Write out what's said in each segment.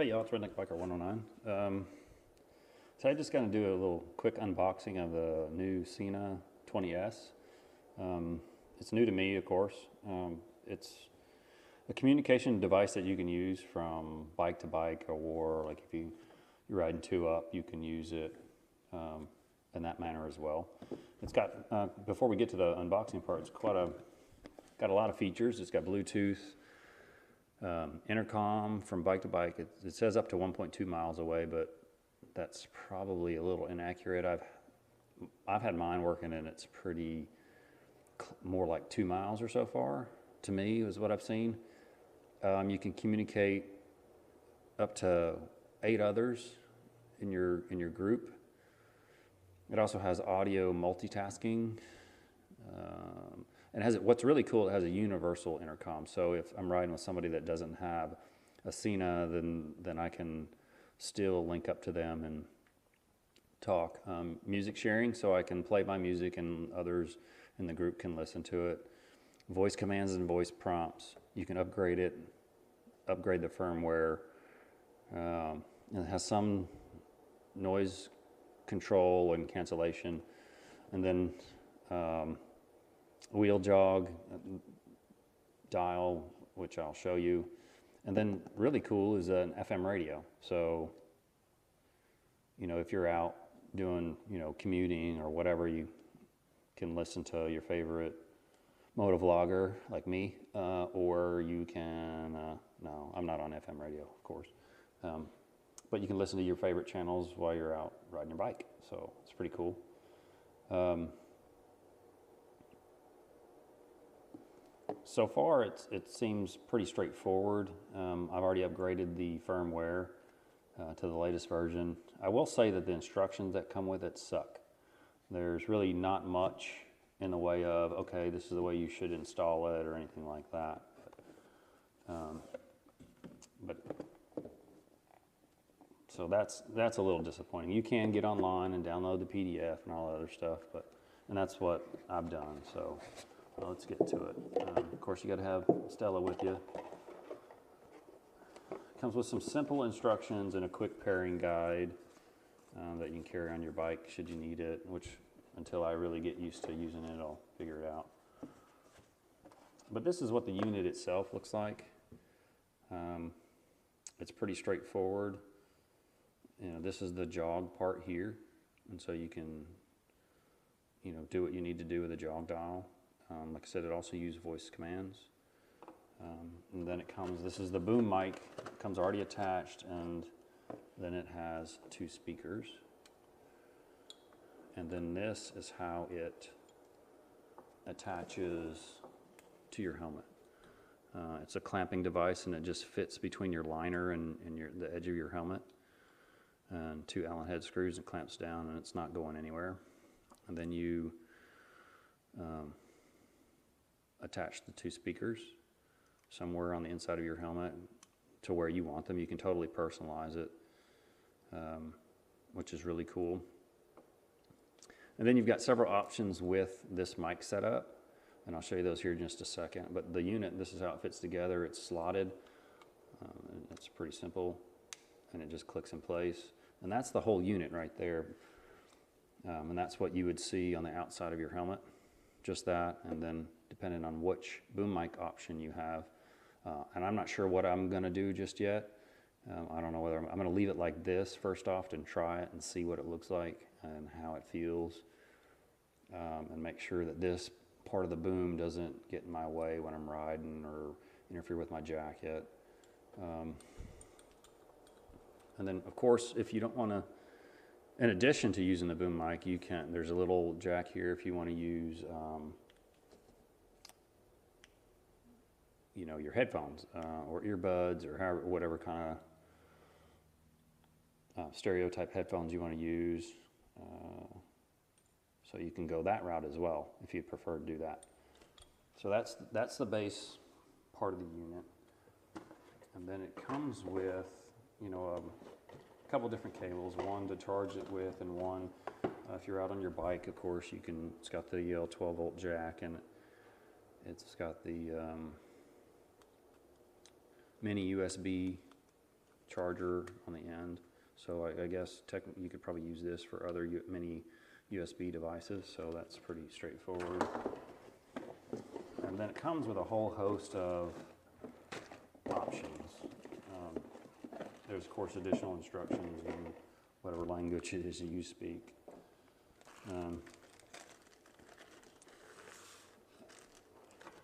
Hey y'all, it's Redneck Biker 109. So I just going to do a little quick unboxing of the new Sena 20S. It's new to me, of course. It's a communication device that you can use from bike to bike, or like if you're riding two up, you can use it in that manner as well. It's got, before we get to the unboxing part, it's got a lot of features. It's got Bluetooth, intercom from bike to bike. It says up to 1.2 miles away, but that's probably a little inaccurate. I've had mine working and it's pretty more like 2 miles or so far, to me, is what I've seen. You can communicate up to 8 others in your group. It also has audio multitasking. And what's really cool, it has a universal intercom. So if I'm riding with somebody that doesn't have a Sena, then I can still link up to them and talk. Music sharing, so I can play my music and others in the group can listen to it. Voice commands and voice prompts. You can upgrade the firmware. It has some noise control and cancellation. And then wheel jog dial, which I'll show you. And then really cool is an FM radio. So, if you're out doing, commuting or whatever, you can listen to your favorite motovlogger like me, or you can, no, I'm not on FM radio, of course. But you can listen to your favorite channels while you're out riding your bike. So it's pretty cool. So far, it seems pretty straightforward. I've already upgraded the firmware to the latest version. I will say that the instructions that come with it suck. There's really not much in the way of, okay, this is the way you should install it or anything like that. So that's a little disappointing. You can get online and download the PDF and all that other stuff, and that's what I've done. So let's get to it. Of course, you got to have Stella with you. Comes with some simple instructions and a quick pairing guide that you can carry on your bike should you need it, which until I really get used to using it, I'll figure it out. But this is what the unit itself looks like. It's pretty straightforward. This is the jog part here, and so you can, do what you need to do with the jog dial. Like I said, it also uses voice commands. And then this is the boom mic. It comes already attached, and then it has 2 speakers. And then this is how it attaches to your helmet. It's a clamping device, and it just fits between your liner and the edge of your helmet. And 2 Allen head screws, and clamps down, and it's not going anywhere. And then you attach the 2 speakers somewhere on the inside of your helmet to where you want them. You can totally personalize it, which is really cool. And then you've got several options with this mic setup, and I'll show you those here in just a second. But the unit, this is how it fits together. It's slotted. It's pretty simple, and it just clicks in place. And that's the whole unit right there. And that's what you would see on the outside of your helmet, just that. And then depending on which boom mic option you have, and I'm not sure what I'm going to do just yet. I don't know whether I'm going to leave it like this first off and try it and see what it looks like and how it feels, and make sure that this part of the boom doesn't get in my way when I'm riding or interfere with my jacket. And then, of course, if you don't want to, in addition to using the boom mic, there's a little jack here if you want to use your headphones or earbuds or whatever kind of stereo type headphones you want to use. So you can go that route as well if you prefer to do that. So that's the base part of the unit. And then it comes with, a couple different cables, one to charge it with, and one if you're out on your bike, of course, it's got the 12-volt jack, and it's got the mini USB charger on the end. So I guess you could probably use this for other mini USB devices, so that's pretty straightforward. And then it comes with a whole host of options. There's, of course, additional instructions in whatever language it is you speak.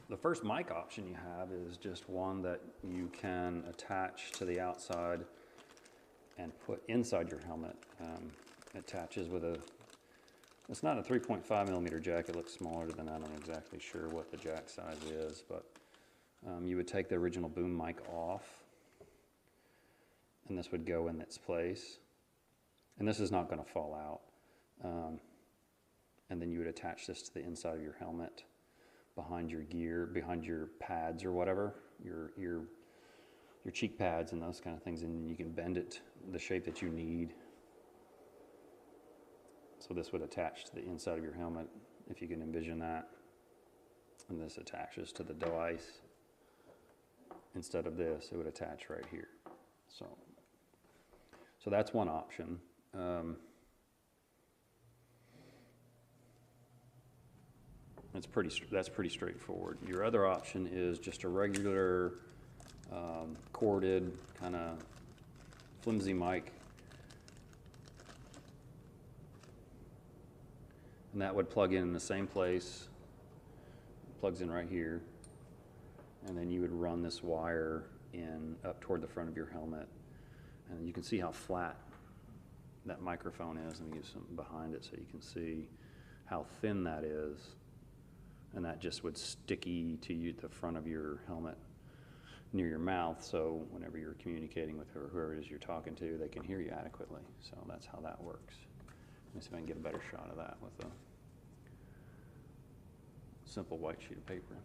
The first mic option you have is just one that you can attach to the outside and put inside your helmet. It attaches with it's not a 3.5 millimeter jack, it looks smaller than that. I'm not exactly sure what the jack size is, but you would take the original boom mic off, and this would go in its place. And this is not going to fall out. And then you would attach this to the inside of your helmet, behind your gear, behind your pads or whatever, your cheek pads and those kind of things, and you can bend it the shape that you need. So this would attach to the inside of your helmet, if you can envision that. And this attaches to the device. Instead of this, it would attach right here. So that's one option. That's pretty straightforward. Your other option is just a regular corded kind of flimsy mic, and that would plug in the same place. It plugs in right here, and then you would run this wire in up toward the front of your helmet, and you can see how flat that microphone is. Let me give something behind it so you can see how thin that is. And that just would sticky to you, the front of your helmet near your mouth, so whenever you're communicating with whoever it is you're talking to, they can hear you adequately. So that's how that works. Let me see if I can get a better shot of that with a simple white sheet of paper.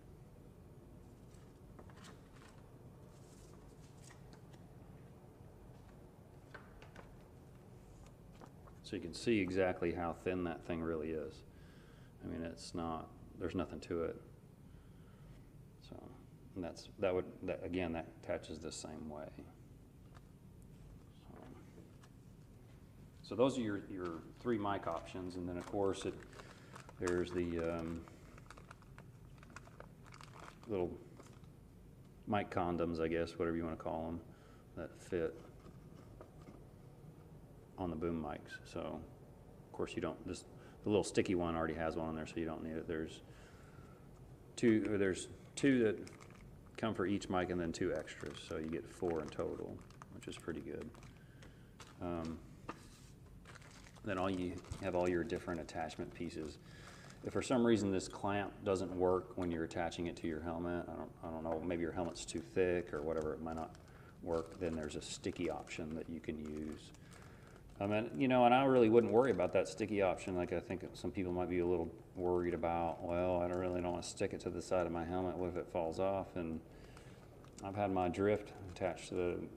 So you can see exactly how thin that thing really is. I mean, there's nothing to it. So, and again, that attaches the same way. So those are your three mic options, and then of course there's the little mic condoms, I guess, whatever you want to call them, that fit on the boom mics. So of course the little sticky one already has one on there, so you don't need it. There's two that come for each mic, and then 2 extras, so you get 4 in total, which is pretty good. Then you have all your different attachment pieces. If for some reason this clamp doesn't work when you're attaching it to your helmet, I don't know, maybe your helmet's too thick or whatever, it might not work, then there's a sticky option that you can use. And I really wouldn't worry about that sticky option. Like, I think some people might be a little worried about, well, I don't want to stick it to the side of my helmet. What if it falls off? And I've had my drift attached to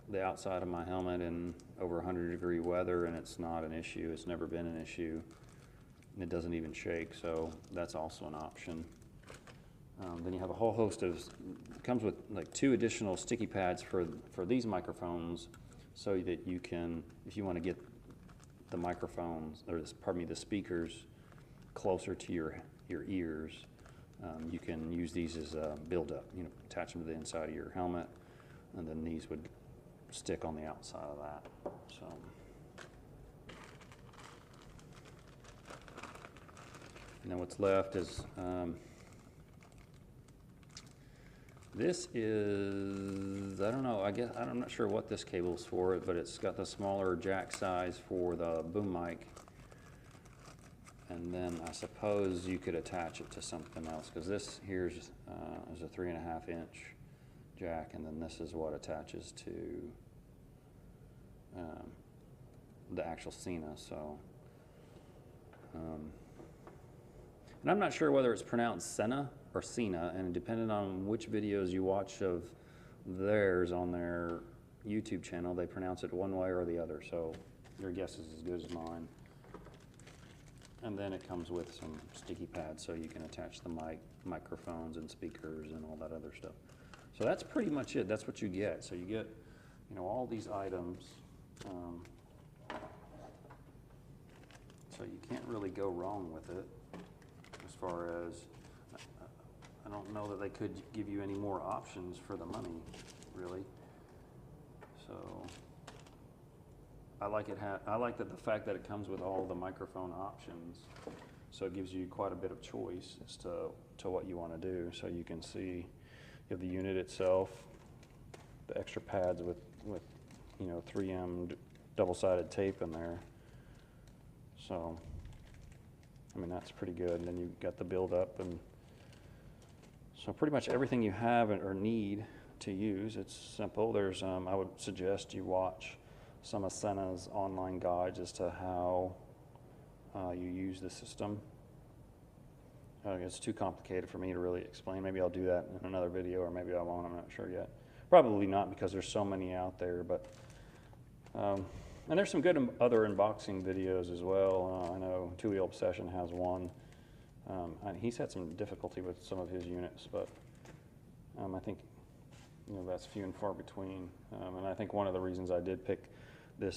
the outside of my helmet in over 100-degree weather, and it's not an issue. It's never been an issue. And it doesn't even shake, so that's also an option. Then you have a whole host of, it comes with like 2 additional sticky pads for these microphones, so that you can, if you want to get the microphones, or the speakers closer to your ears, you can use these as a build-up. Attach them to the inside of your helmet, and then these would stick on the outside of that. So, and then what's left is this is, I don't know, I'm not sure what this cable is for, but it's got the smaller jack size for the boom mic. And then I suppose you could attach it to something else, because this here is a 3.5-inch jack, and then this is what attaches to the actual Sena. So, and I'm not sure whether it's pronounced Sena or Sena, and depending on which videos you watch of theirs on their YouTube channel, they pronounce it one way or the other. So your guess is as good as mine. And then it comes with some sticky pads, so you can attach the microphones and speakers and all that other stuff. So that's pretty much it. That's what you get. So you get you know, all these items, so you can't really go wrong with it as far as, I don't know that they could give you any more options for the money, really. So I like that the fact that it comes with all the microphone options, so it gives you quite a bit of choice as to what you want to do. So you can see you have the unit itself, the extra pads with you know 3M double-sided tape in there. So I mean that's pretty good. And then you've got the build-up, and so pretty much everything you have or need to use. It's simple. There's I would suggest you watch some of Sena's online guides as to how you use the system. It's too complicated for me to really explain. Maybe I'll do that in another video, or maybe I won't. I'm not sure yet. Probably not, because there's so many out there. But and there's some good other unboxing videos as well. I know Two Wheel Obsession has one. He's had some difficulty with some of his units, but I think that's few and far between. And I think one of the reasons I did pick the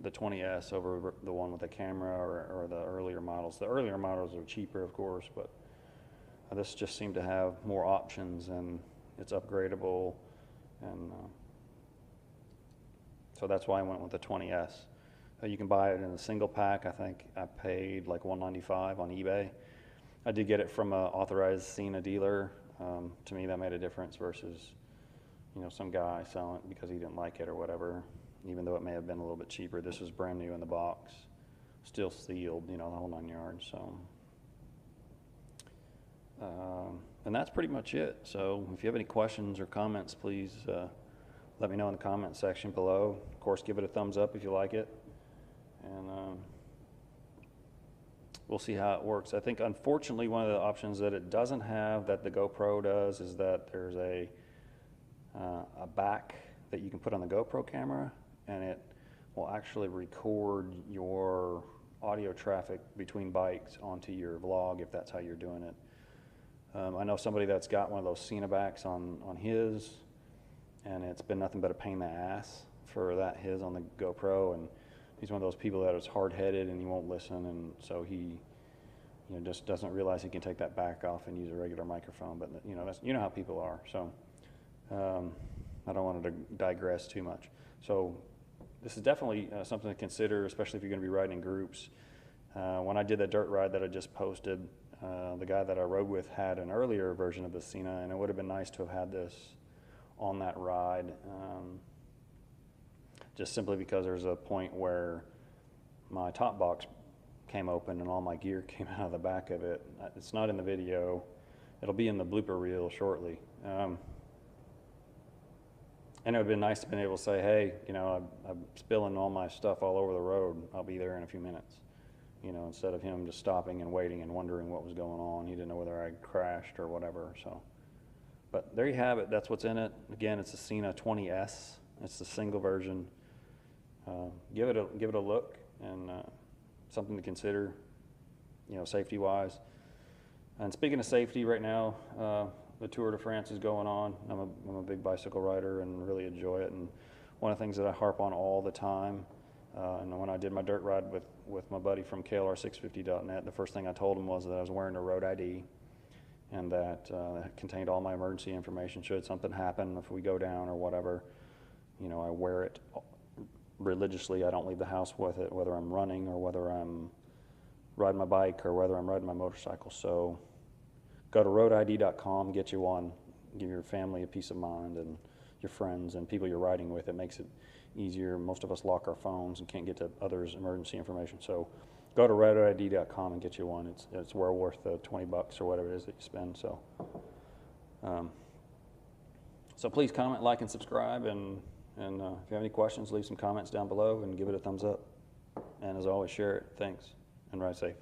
20S over the one with the camera or the earlier models. The earlier models are cheaper, of course, but this just seemed to have more options, and it's upgradable, and so that's why I went with the 20S. You can buy it in a single pack. I think I paid like $195 on eBay. I did get it from an authorized Sena dealer. To me, that made a difference versus some guy selling it because he didn't like it or whatever, even though it may have been a little bit cheaper. This was brand new in the box, still sealed, the whole 9 yards. So, and that's pretty much it. So if you have any questions or comments, please let me know in the comment section below. Of course, give it a thumbs up if you like it, and we'll see how it works. I think, unfortunately, one of the options that it doesn't have that the GoPro does is that there's a back that you can put on the GoPro camera, and it will actually record your audio traffic between bikes onto your vlog if that's how you're doing it. I know somebody that's got one of those Sena backs on his, and it's been nothing but a pain in the ass for his on the GoPro, and he's one of those people that is hard-headed and he won't listen, and so he just doesn't realize he can take that back off and use a regular microphone. But that's how people are. So I don't want to digress too much. So this is definitely something to consider, especially if you're going to be riding in groups. When I did the dirt ride that I just posted, the guy that I rode with had an earlier version of the Sena, and it would have been nice to have had this on that ride, just simply because there's a point where my top box came open and all my gear came out of the back of it. It's not in the video. It'll be in the blooper reel shortly. And it would have been nice to be able to say, hey, I'm spilling all my stuff all over the road. I'll be there in a few minutes. Instead of him just stopping and waiting and wondering what was going on. He didn't know whether I crashed or whatever. So, but there you have it. That's what's in it. Again, it's a Sena 20S. It's the single version. Give it a look, and something to consider, safety-wise. And speaking of safety, right now, the Tour de France is going on. I'm a big bicycle rider and really enjoy it. And one of the things that I harp on all the time, and when I did my dirt ride with my buddy from KLR650.net, the first thing I told him was that I was wearing a road ID, and that it contained all my emergency information should something happen, if we go down or whatever. I wear it religiously. I don't leave the house with it, whether I'm running or whether I'm riding my bike or whether I'm riding my motorcycle. So go to roadid.com, get you one, give your family a peace of mind, and your friends and people you're riding with. It makes it easier. Most of us lock our phones and can't get to others' emergency information. So go to roadid.com and get you one. It's well worth the $20 or whatever it is that you spend. So, so please comment, like, and subscribe. And if you have any questions, leave some comments down below and give it a thumbs up. And as always, share it. Thanks, and ride safe.